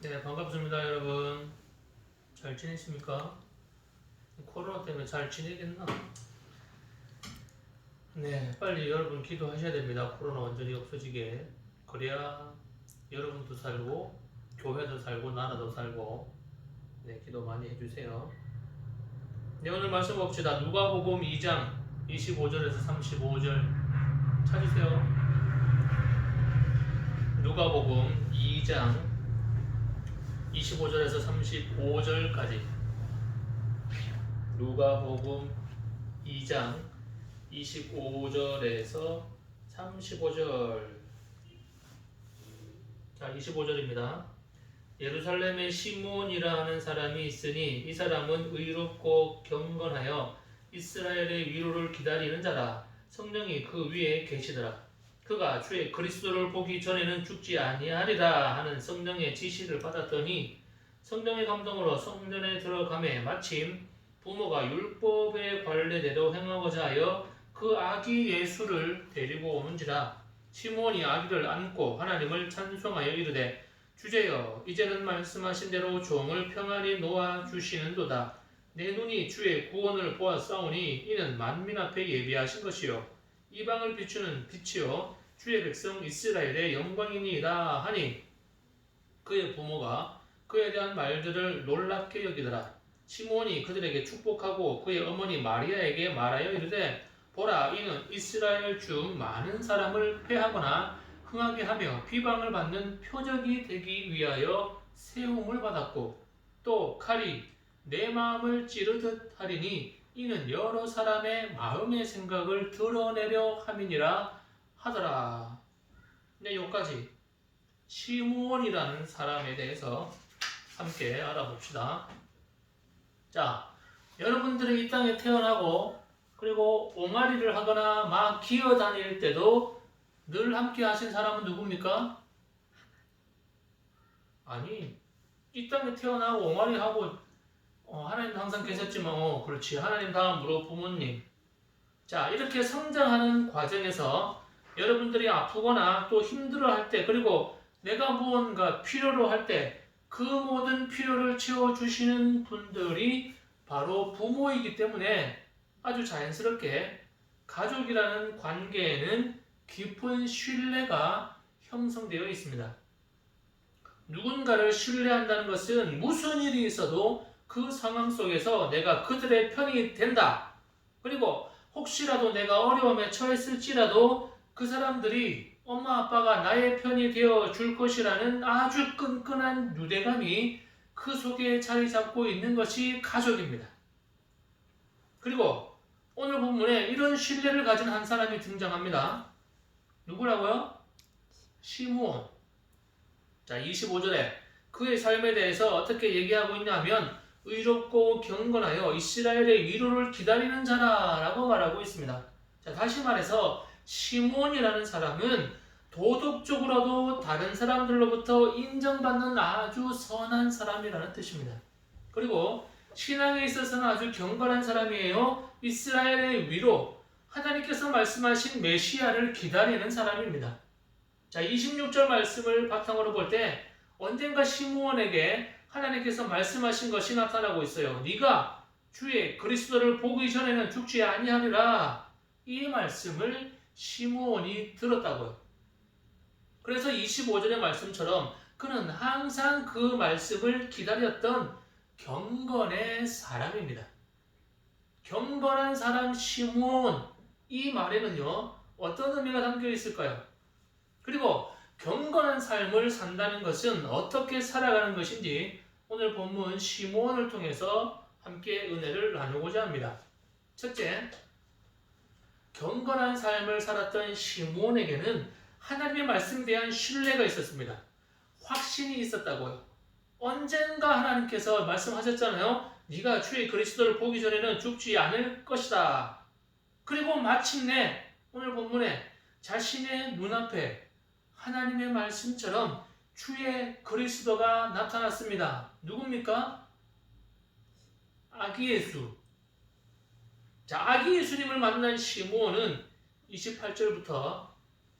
네, 반갑습니다, 여러분. 잘 지내십니까? 코로나 때문에 잘 지내겠나? 네, 빨리 여러분 기도하셔야 됩니다. 코로나 완전히 없어지게. 그래야 여러분도 살고, 교회도 살고, 나라도 살고. 네, 기도 많이 해주세요. 네, 오늘 말씀 봅시다. 누가복음 2장 25절에서 35절 찾으세요. 누가복음 2장 25절에서 35절까지. 누가복음 2장 25절에서 35절. 자, 25절입니다. 예루살렘에 시므온이라 하는 사람이 있으니 이 사람은 의롭고 경건하여 이스라엘의 위로를 기다리는 자라. 성령이 그 위에 계시더라. 그가 주의 그리스도를 보기 전에는 죽지 아니하리라 하는 성령의 지시를 받았더니 성령의 감동으로 성전에 들어가매 마침 부모가 율법의 관례대로 행하고자 하여 그 아기 예수를 데리고 오는지라. 시므온이 아기를 안고 하나님을 찬송하여 이르되 주제여 이제는 말씀하신 대로 종을 평안히 놓아 주시는도다. 내 눈이 주의 구원을 보았사오니 이는 만민 앞에 예비하신 것이요 이방을 비추는 빛이요 주의 백성 이스라엘의 영광이니이다 하니 그의 부모가 그에 대한 말들을 놀랍게 여기더라. 시므온이 그들에게 축복하고 그의 어머니 마리아에게 말하여 이르되 보라 이는 이스라엘 중 많은 사람을 패하거나 흥하게 하며 비방을 받는 표적이 되기 위하여 세움을 받았고 또 칼이 내 마음을 찌르듯 하리니 이는 여러 사람의 마음의 생각을 드러내려 함이니라 하더라. 네, 여기까지 시므온이라는 사람에 대해서 함께 알아봅시다. 자, 여러분들이 이 땅에 태어나고 그리고 옹알이를 하거나 막 기어다닐 때도 늘 함께 하신 사람은 누굽니까? 아니, 이 땅에 태어나고 옹알이하고 하나님도 항상 계셨지만 그렇지. 하나님 다음으로 부모님. 자, 이렇게 성장하는 과정에서 여러분들이 아프거나 또 힘들어할 때 그리고 내가 무언가 필요로 할 때 그 모든 필요를 채워주시는 분들이 바로 부모이기 때문에 아주 자연스럽게 가족이라는 관계에는 깊은 신뢰가 형성되어 있습니다. 누군가를 신뢰한다는 것은 무슨 일이 있어도 그 상황 속에서 내가 그들의 편이 된다. 그리고 혹시라도 내가 어려움에 처했을지라도 그 사람들이 엄마 아빠가 나의 편이 되어 줄 것이라는 아주 끈끈한 유대감이 그 속에 자리 잡고 있는 것이 가족입니다. 그리고 오늘 본문에 이런 신뢰를 가진 한 사람이 등장합니다. 누구라고요? 시므온. 자, 25절에 그의 삶에 대해서 어떻게 얘기하고 있냐면 의롭고 경건하여 이스라엘의 위로를 기다리는 자라라고 말하고 있습니다. 자, 다시 말해서 시므온이라는 사람은 도덕적으로도 다른 사람들로부터 인정받는 아주 선한 사람이라는 뜻입니다. 그리고 신앙에 있어서는 아주 경건한 사람이에요. 이스라엘의 위로, 하나님께서 말씀하신 메시아를 기다리는 사람입니다. 자, 26절 말씀을 바탕으로 볼 때 언젠가 시므온에게 하나님께서 말씀하신 것이 나타나고 있어요. 네가 주의 그리스도를 보기 전에는 죽지 아니하리라. 이 말씀을 시므온이 들었다고요. 그래서 25절의 말씀처럼 그는 항상 그 말씀을 기다렸던 경건의 사람입니다. 경건한 사람 시므온, 이 말에는요 어떤 의미가 담겨 있을까요? 그리고 경건한 삶을 산다는 것은 어떻게 살아가는 것인지 오늘 본문 시므온을 통해서 함께 은혜를 나누고자 합니다. 첫째, 경건한 삶을 살았던 시므온에게는 하나님의 말씀에 대한 신뢰가 있었습니다. 확신이 있었다고요. 언젠가 하나님께서 말씀하셨잖아요. 네가 주의 그리스도를 보기 전에는 죽지 않을 것이다. 그리고 마침내 오늘 본문에 자신의 눈앞에 하나님의 말씀처럼 주의 그리스도가 나타났습니다. 누굽니까? 아기 예수. 자, 아기 예수님을 만난 시므온은 28절부터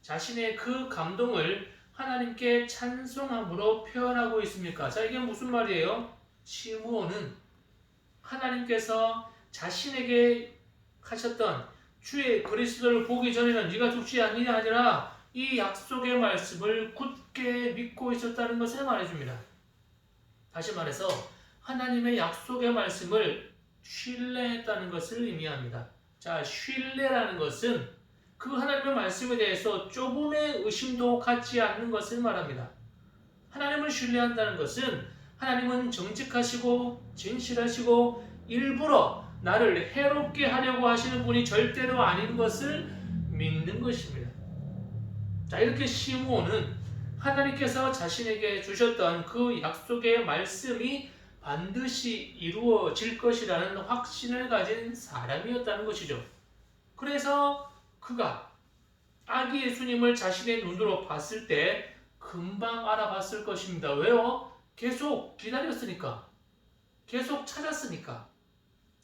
자신의 그 감동을 하나님께 찬송함으로 표현하고 있습니까? 자, 이게 무슨 말이에요? 시므온은 하나님께서 자신에게 하셨던 주의 그리스도를 보기 전에는 네가 죽지 않느냐 아니라 이 약속의 말씀을 굳게 믿고 있었다는 것을 말해줍니다. 다시 말해서 하나님의 약속의 말씀을 신뢰했다는 것을 의미합니다. 자, 신뢰라는 것은 그 하나님의 말씀에 대해서 조금의 의심도 갖지 않는 것을 말합니다. 하나님을 신뢰한다는 것은 하나님은 정직하시고 진실하시고 일부러 나를 해롭게 하려고 하시는 분이 절대로 아닌 것을 믿는 것입니다. 자, 이렇게 시므온은 하나님께서 자신에게 주셨던 그 약속의 말씀이 반드시 이루어질 것이라는 확신을 가진 사람이었다는 것이죠. 그래서 그가 아기 예수님을 자신의 눈으로 봤을 때 금방 알아봤을 것입니다. 왜요? 계속 기다렸으니까. 계속 찾았으니까.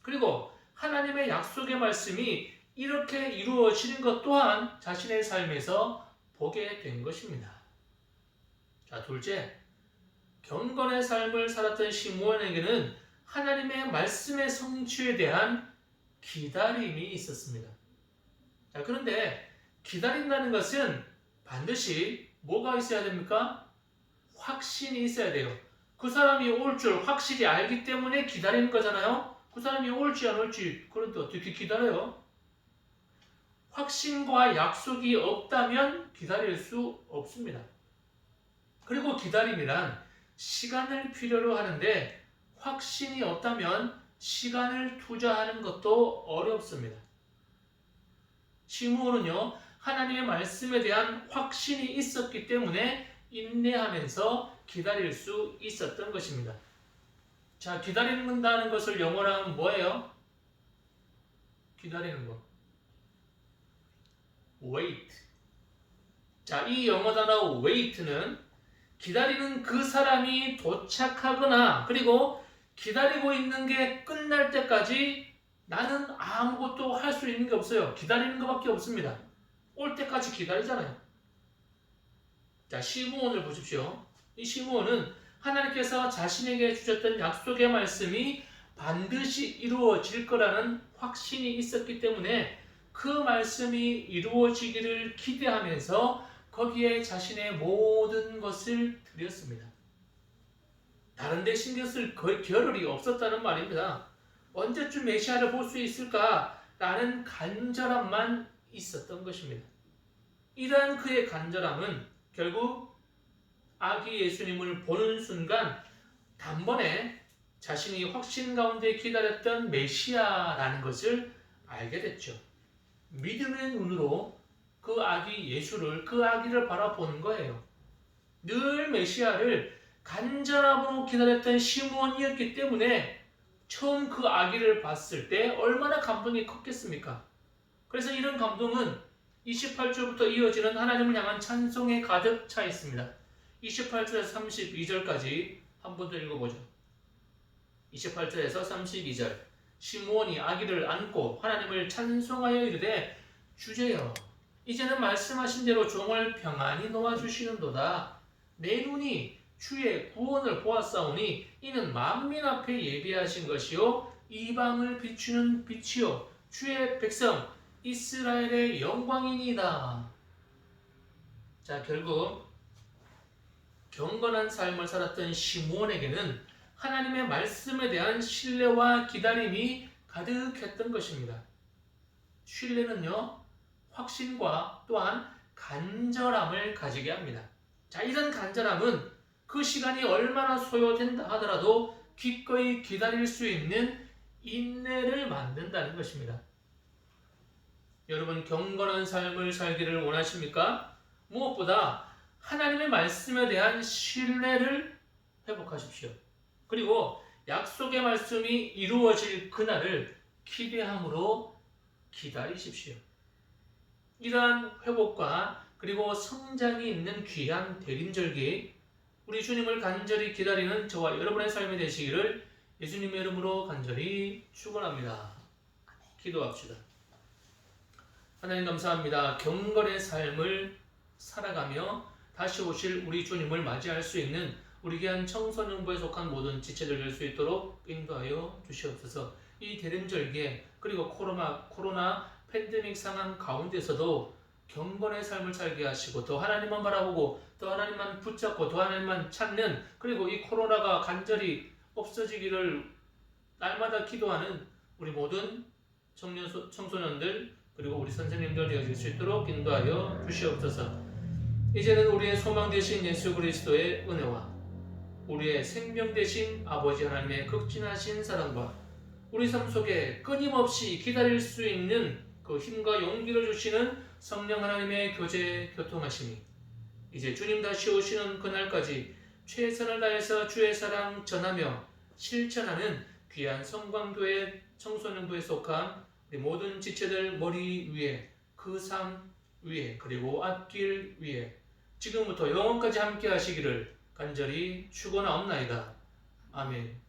그리고 하나님의 약속의 말씀이 이렇게 이루어지는 것 또한 자신의 삶에서 보게 된 것입니다. 자, 둘째, 경건의 삶을 살았던 시므온에게는 하나님의 말씀의 성취에 대한 기다림이 있었습니다. 자, 그런데 기다린다는 것은 반드시 뭐가 있어야 됩니까? 확신이 있어야 돼요. 그 사람이 올 줄 확실히 알기 때문에 기다리는 거잖아요. 그 사람이 올지 안 올지 그런데 어떻게 기다려요? 확신과 약속이 없다면 기다릴 수 없습니다. 그리고 기다림이란 시간을 필요로 하는데 확신이 없다면 시간을 투자하는 것도 어렵습니다. 시므온은요, 하나님의 말씀에 대한 확신이 있었기 때문에 인내하면서 기다릴 수 있었던 것입니다. 자, 기다린다는 것을 영어로 하면 뭐예요? 기다리는 거. wait. 자, 이 영어 단어 wait는 기다리는 그 사람이 도착하거나 그리고 기다리고 있는 게 끝날 때까지 나는 아무것도 할 수 있는 게 없어요. 기다리는 것밖에 없습니다. 올 때까지 기다리잖아요. 자, 시므온을 보십시오. 이 시므온은 하나님께서 자신에게 주셨던 약속의 말씀이 반드시 이루어질 거라는 확신이 있었기 때문에 그 말씀이 이루어지기를 기대하면서 거기에 자신의 모든 것을 드렸습니다. 다른 데 신경 쓸 겨를이 없었다는 말입니다. 언제쯤 메시아를 볼 수 있을까라는 간절함만 있었던 것입니다. 이러한 그의 간절함은 결국 아기 예수님을 보는 순간 단번에 자신이 확신 가운데 기다렸던 메시아라는 것을 알게 됐죠. 믿음의 눈으로 그 아기 예수를, 그 아기를 바라보는 거예요. 늘 메시아를 간절함으로 기다렸던 시므온이었기 때문에 처음 그 아기를 봤을 때 얼마나 감동이 컸겠습니까? 그래서 이런 감동은 28절부터 이어지는 하나님을 향한 찬송에 가득 차 있습니다. 28절에서 32절까지 한 번 더 읽어보죠. 28절에서 32절. 시므온이 아기를 안고 하나님을 찬송하여 이르되 주제여 이제는 말씀하신 대로 종을 평안히 놓아주시는도다. 내 눈이 주의 구원을 보았사오니 이는 만민 앞에 예비하신 것이요 이방을 비추는 빛이요 주의 백성 이스라엘의 영광이니이다. 자, 결국 경건한 삶을 살았던 시므온에게는 하나님의 말씀에 대한 신뢰와 기다림이 가득했던 것입니다. 신뢰는요, 확신과 또한 간절함을 가지게 합니다. 자, 이런 간절함은 그 시간이 얼마나 소요된다 하더라도 기꺼이 기다릴 수 있는 인내를 만든다는 것입니다. 여러분, 경건한 삶을 살기를 원하십니까? 무엇보다 하나님의 말씀에 대한 신뢰를 회복하십시오. 그리고 약속의 말씀이 이루어질 그날을 기대함으로 기다리십시오. 이러한 회복과 그리고 성장이 있는 귀한 대림절기, 우리 주님을 간절히 기다리는 저와 여러분의 삶이 되시기를 예수님의 이름으로 간절히 축원합니다. 기도합시다. 하나님 감사합니다. 경건의 삶을 살아가며 다시 오실 우리 주님을 맞이할 수 있는 우리 귀한 청소년부에 속한 모든 지체들 될 수 있도록 인도하여 주시옵소서. 이 대림절기에 그리고 코로나 팬데믹 상황 가운데서도 경건의 삶을 살게 하시고 더 하나님만 바라보고 더 하나님만 붙잡고 더 하나님만 찾는, 그리고 이 코로나가 간절히 없어지기를 날마다 기도하는 우리 모든 청소년들 그리고 우리 선생님들 되어질 수 있도록 인도하여 주시옵소서. 이제는 우리의 소망 되신 예수 그리스도의 은혜와 우리의 생명 되신 아버지 하나님의 극진하신 사랑과 우리 삶 속에 끊임없이 기다릴 수 있는 그 힘과 용기를 주시는 성령 하나님의 교제 교통하심이 이제 주님 다시 오시는 그날까지 최선을 다해서 주의 사랑 전하며 실천하는 귀한 성광교회 청소년부에 속한 우리 모든 지체들 머리 위에, 그 삶 위에, 그리고 앞길 위에 지금부터 영원까지 함께 하시기를 간절히 축원하옵나이다. 아멘.